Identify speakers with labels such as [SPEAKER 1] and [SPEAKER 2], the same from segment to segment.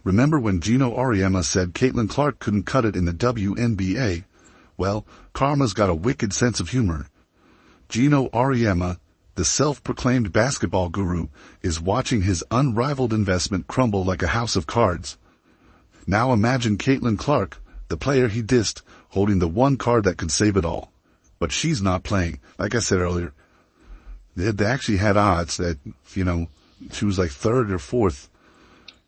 [SPEAKER 1] Remember when Geno Auriemma said Caitlin Clark couldn't cut it in the WNBA? Well, karma's got a wicked sense of humor. Geno Auriemma, the self-proclaimed basketball guru, is watching his unrivaled investment crumble like a house of cards. Now imagine Caitlin Clark, the player he dissed, holding the one card that could save it all. But she's not playing. Like I said earlier, they actually had odds that, she was like third or fourth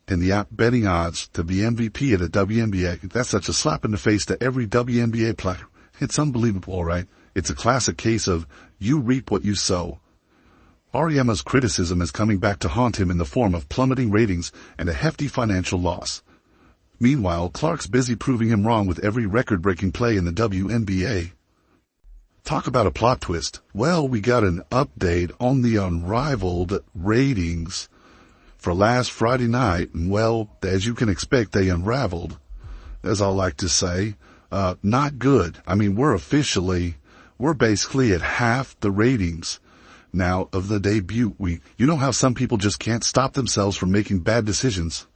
[SPEAKER 1] in the betting odds to be MVP at a WNBA. That's such a slap in the face to every WNBA player. It's unbelievable, all right? It's a classic case of you reap what you sow. Auriemma's criticism is coming back to haunt him in the form of plummeting ratings and a hefty financial loss. Meanwhile, Clark's busy proving him wrong with every record-breaking play in the WNBA. Talk about a plot twist. Well, we got an update on the unrivaled ratings for last Friday night, and well, as you can expect, they unraveled, as I like to say. Not good. I mean, we're basically at half the ratings now of the debut week. You know how some people just can't stop themselves from making bad decisions?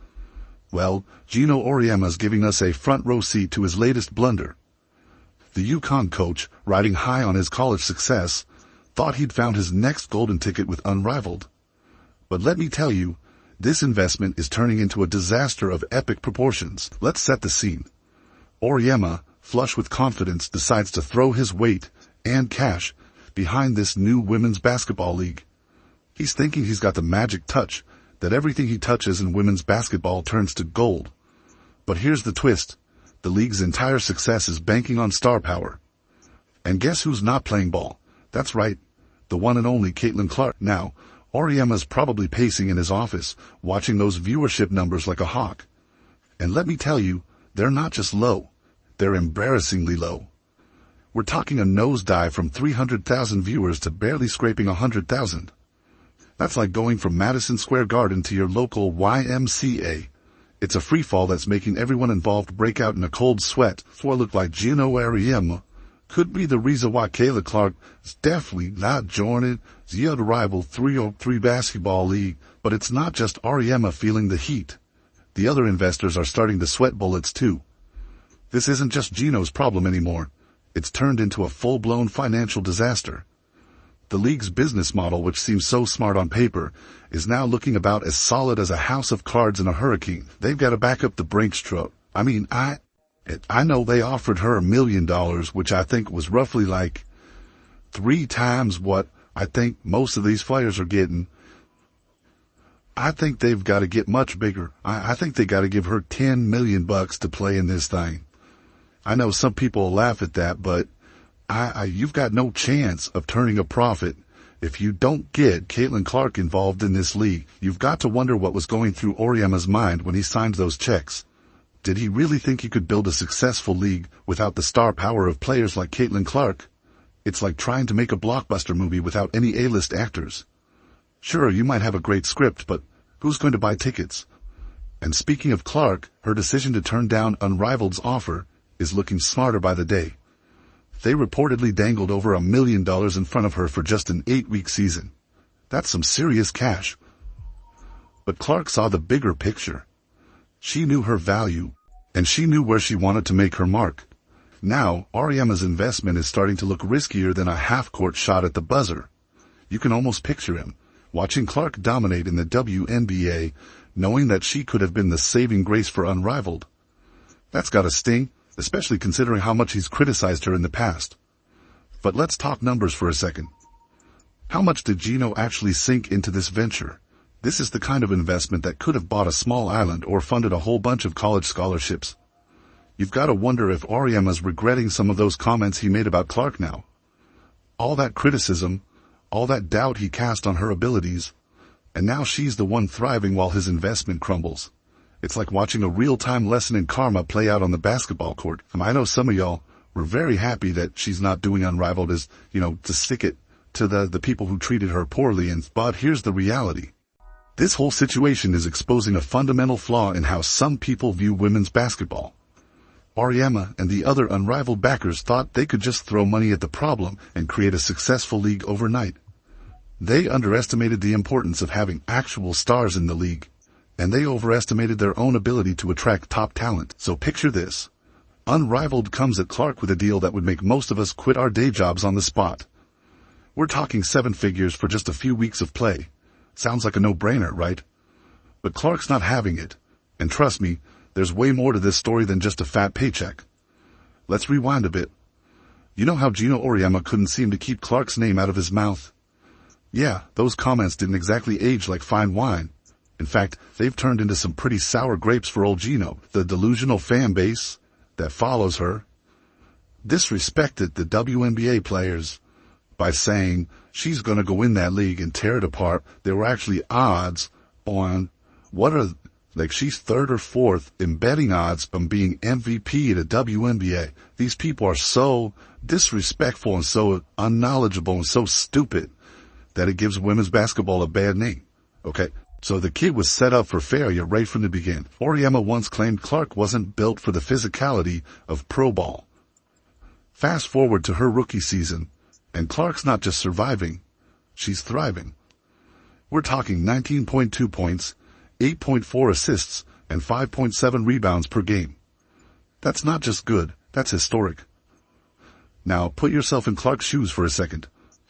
[SPEAKER 1] Well, Geno Auriemma is giving us a front row seat to his latest blunder. The UConn coach, riding high on his college success, thought he'd found his next golden ticket with Unrivaled. But let me tell you, this investment is turning into a disaster of epic proportions. Let's set the scene. Auriemma, flush with confidence, decides to throw his weight and cash behind this new women's basketball league. He's thinking he's got the magic touch, that everything he touches in women's basketball turns to gold. But here's the twist. The league's entire success is banking on star power. And guess who's not playing ball? That's right, the one and only Caitlin Clark. Now, Auriemma's probably pacing in his office, watching those viewership numbers like a hawk. And let me tell you, they're not just low, they're embarrassingly low. We're talking a nosedive from 300,000 viewers to barely scraping 100,000. That's like going from Madison Square Garden to your local YMCA. It's a freefall that's making everyone involved break out in a cold sweat. So I look like Geno Auriemma could be the reason why Caitlin Clark is definitely not joining the other rival 303 basketball league. But it's not just Auriemma feeling the heat. The other investors are starting to sweat bullets too. This isn't just Geno's problem anymore. It's turned into a full-blown financial disaster. The league's business model, which seems so smart on paper, is now looking about as solid as a house of cards in a hurricane. They've got to back up the Brinks truck. I mean, I know they offered her $1 million, which I think was roughly like 3 times what I think most of these players are getting. I think they've got to get much bigger. I think they got to give her $10 million to play in this thing. I know some people will laugh at that, but you've got no chance of turning a profit if you don't get Caitlin Clark involved in this league. You've got to wonder what was going through Auriemma's mind when he signed those checks. Did he really think he could build a successful league without the star power of players like Caitlin Clark? It's like trying to make a blockbuster movie without any A-list actors. Sure, you might have a great script, but who's going to buy tickets? And speaking of Clark, her decision to turn down Unrivaled's offer is looking smarter by the day. They reportedly dangled over $1 million in front of her for just an 8-week season. That's some serious cash. But Clark saw the bigger picture. She knew her value, and she knew where she wanted to make her mark. Now, Auriemma's investment is starting to look riskier than a half-court shot at the buzzer. You can almost picture him, watching Clark dominate in the WNBA, knowing that she could have been the saving grace for Unrivaled. That's gotta sting, especially considering how much he's criticized her in the past. But let's talk numbers for a second. How much did Geno actually sink into this venture? This is the kind of investment that could have bought a small island or funded a whole bunch of college scholarships. You've got to wonder if Auriemma's regretting some of those comments he made about Clark now. All that criticism, all that doubt he cast on her abilities, and now she's the one thriving while his investment crumbles. It's like watching a real-time lesson in karma play out on the basketball court. I know some of y'all were very happy that she's not doing Unrivaled as, to stick it to the people who treated her poorly. But here's the reality. This whole situation is exposing a fundamental flaw in how some people view women's basketball. Auriemma and the other Unrivaled backers thought they could just throw money at the problem and create a successful league overnight. They underestimated the importance of having actual stars in the league. and they overestimated their own ability to attract top talent. So picture this. Unrivaled comes at Clark with a deal that would make most of us quit our day jobs on the spot. We're talking 7 figures for just a few weeks of play. Sounds like a no-brainer, right? But Clark's not having it. And trust me, there's way more to this story than just a fat paycheck. Let's rewind a bit. You know how Geno Auriemma couldn't seem to keep Clark's name out of his mouth? Yeah, those comments didn't exactly age like fine wine. In fact, they've turned into some pretty sour grapes for old Geno. The delusional fan base that follows her disrespected the WNBA players by saying she's going to go in that league and tear it apart. There were actually odds on she's 3rd or 4th in betting odds on being MVP at a WNBA. These people are so disrespectful and so unknowledgeable and so stupid that it gives women's basketball a bad name. Okay, so the kid was set up for failure right from the beginning. Auriemma once claimed Clark wasn't built for the physicality of pro ball. Fast forward to her rookie season, and Clark's not just surviving, she's thriving. We're talking 19.2 points, 8.4 assists, and 5.7 rebounds per game. That's not just good, that's historic. Now, put yourself in Clark's shoes for a second.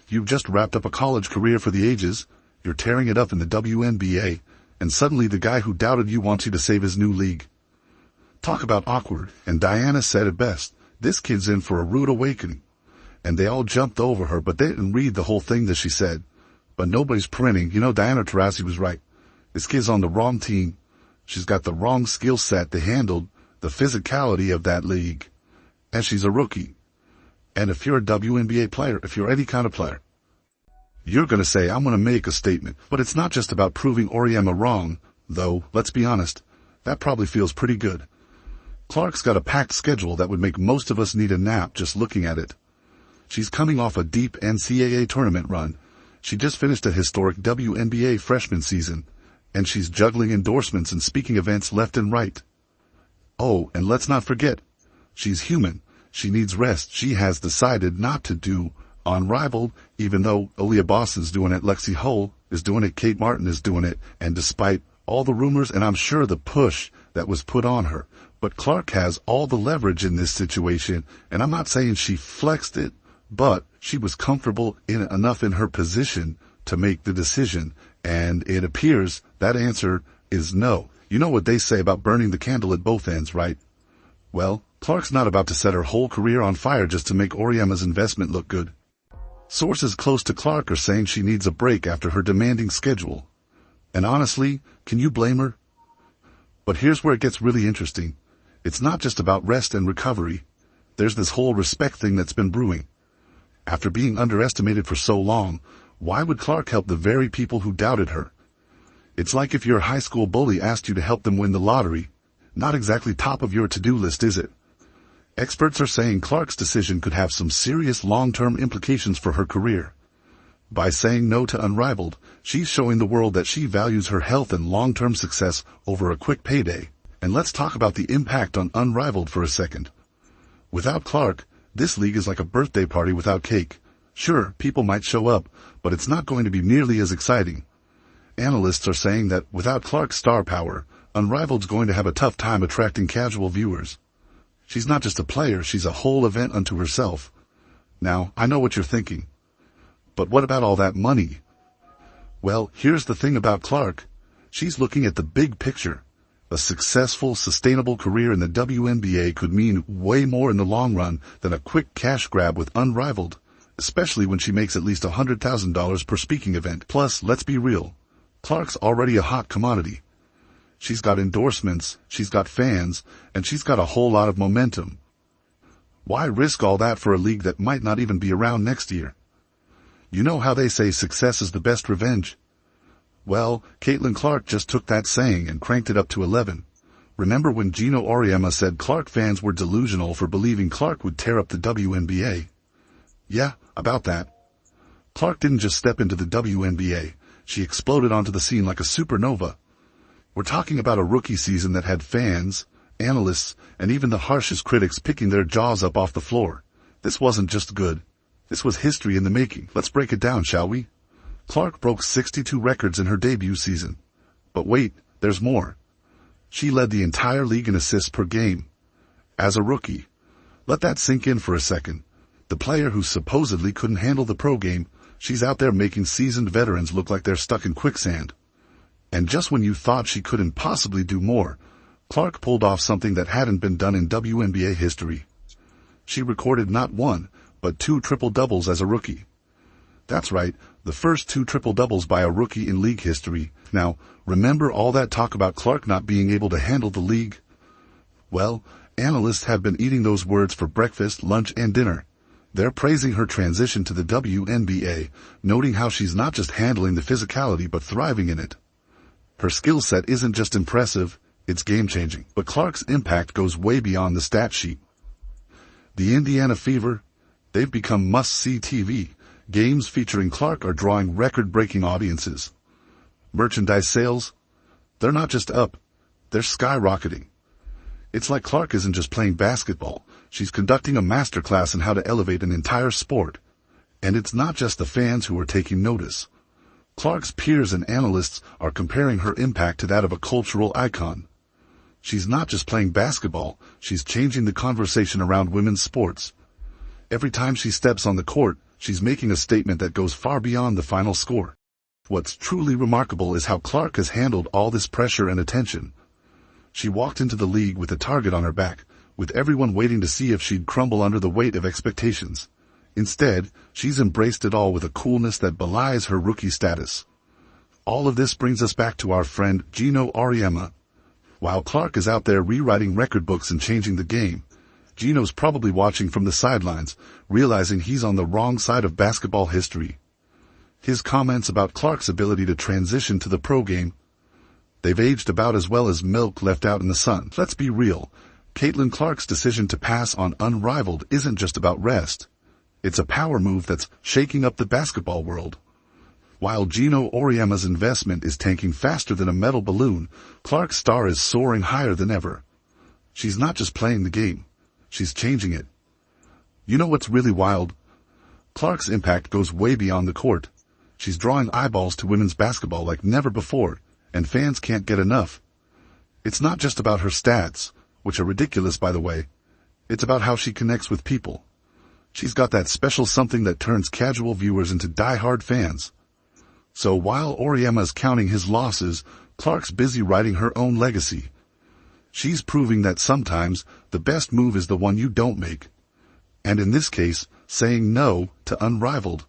[SPEAKER 1] You've just wrapped up a college career for the ages, you're tearing it up in the WNBA, and suddenly the guy who doubted you wants you to save his new league. Talk about awkward, and Diana said it best. This kid's in for a rude awakening. And they all jumped over her, but they didn't read the whole thing that she said. But nobody's printing. You know, Diana Taurasi was right. This kid's on the wrong team. She's got the wrong skill set to handle the physicality of that league. And she's a rookie. And if you're a WNBA player, if you're any kind of player, you're going to say, I'm going to make a statement. But it's not just about proving Auriemma wrong, though, let's be honest. That probably feels pretty good. Clark's got a packed schedule that would make most of us need a nap just looking at it. She's coming off a deep NCAA tournament run. She just finished a historic WNBA freshman season. And she's juggling endorsements and speaking events left and right. Oh, and let's not forget, she's human. She needs rest. She has decided not to do Unrivaled, even though Aaliyah Boston's doing it, Lexi Hull is doing it, Kate Martin is doing it, and despite all the rumors and I'm sure the push that was put on her, but Clark has all the leverage in this situation, and I'm not saying she flexed it, but she was comfortable enough in her position to make the decision, and it appears that answer is no. You know what they say about burning the candle at both ends, right? Well, Clark's not about to set her whole career on fire just to make Auriemma's investment look good. Sources close to Clark are saying she needs a break after her demanding schedule. And honestly, can you blame her? But here's where it gets really interesting. It's not just about rest and recovery. There's this whole respect thing that's been brewing. After being underestimated for so long, why would Clark help the very people who doubted her? It's like if your high school bully asked you to help them win the lottery. Not exactly top of your to-do list, is it? Experts are saying Clark's decision could have some serious long-term implications for her career. By saying no to Unrivaled, she's showing the world that she values her health and long-term success over a quick payday. And let's talk about the impact on Unrivaled for a second. Without Clark, this league is like a birthday party without cake. Sure, people might show up, but it's not going to be nearly as exciting. Analysts are saying that without Clark's star power, Unrivaled's going to have a tough time attracting casual viewers. She's not just a player, she's a whole event unto herself. Now, I know what you're thinking. But what about all that money? Well, here's the thing about Clark. She's looking at the big picture. A successful, sustainable career in the WNBA could mean way more in the long run than a quick cash grab with Unrivaled, especially when she makes at least $100,000 per speaking event. Plus, let's be real. Clark's already a hot commodity. She's got endorsements, she's got fans, and she's got a whole lot of momentum. Why risk all that for a league that might not even be around next year? You know how they say success is the best revenge? Well, Caitlin Clark just took that saying and cranked it up to 11. Remember when Geno Auriemma said Clark fans were delusional for believing Clark would tear up the WNBA? Yeah, about that. Clark didn't just step into the WNBA. She exploded onto the scene like a supernova. We're talking about a rookie season that had fans, analysts, and even the harshest critics picking their jaws up off the floor. This wasn't just good. This was history in the making. Let's break it down, shall we? Clark broke 62 records in her debut season. But wait, There's more. She led the entire league in assists per game. As a rookie. Let that sink in for a second. The player who supposedly couldn't handle the pro game, she's out there making seasoned veterans look like they're stuck in quicksand. And just when you thought she couldn't possibly do more, Clark pulled off something that hadn't been done in WNBA history. She recorded not one, but 2 triple-doubles as a rookie. That's right, the first 2 triple-doubles by a rookie in league history. Now, remember all that talk about Clark not being able to handle the league? Well, analysts have been eating those words for breakfast, lunch, and dinner. They're praising her transition to the WNBA, noting how she's not just handling the physicality but thriving in it. Her skill set isn't just impressive, it's game-changing. But Clark's impact goes way beyond the stat sheet. The Indiana Fever, they've become must-see TV. Games featuring Clark are drawing record-breaking audiences. Merchandise sales, they're not just up, they're skyrocketing. It's like Clark isn't just playing basketball, she's conducting a masterclass in how to elevate an entire sport. And it's not just the fans who are taking notice. Clark's peers and analysts are comparing her impact to that of a cultural icon. She's not just playing basketball, she's changing the conversation around women's sports. Every time she steps on the court, she's making a statement that goes far beyond the final score. What's truly remarkable is how Clark has handled all this pressure and attention. She walked into the league with a target on her back, with everyone waiting to see if she'd crumble under the weight of expectations. Instead, she's embraced it all with a coolness that belies her rookie status. All of this brings us back to our friend Geno Auriemma. While Clark is out there rewriting record books and changing the game, Geno's probably watching from the sidelines, realizing he's on the wrong side of basketball history. His comments about Clark's ability to transition to the pro game, they've aged about as well as milk left out in the sun. Let's be real, Caitlin Clark's decision to pass on Unrivaled isn't just about rest. It's a power move that's shaking up the basketball world. While Geno Auriemma's investment is tanking faster than a metal balloon, Clark's star is soaring higher than ever. She's not just playing the game, she's changing it. You know what's really wild? Clark's impact goes way beyond the court. She's drawing eyeballs to women's basketball like never before, and fans can't get enough. It's not just about her stats, which are ridiculous by the way. It's about how she connects with people. She's got that special something that turns casual viewers into die-hard fans. So while Auriemma's counting his losses, Clark's busy writing her own legacy. She's proving that sometimes the best move is the one you don't make. And in this case, saying no to Unrivaled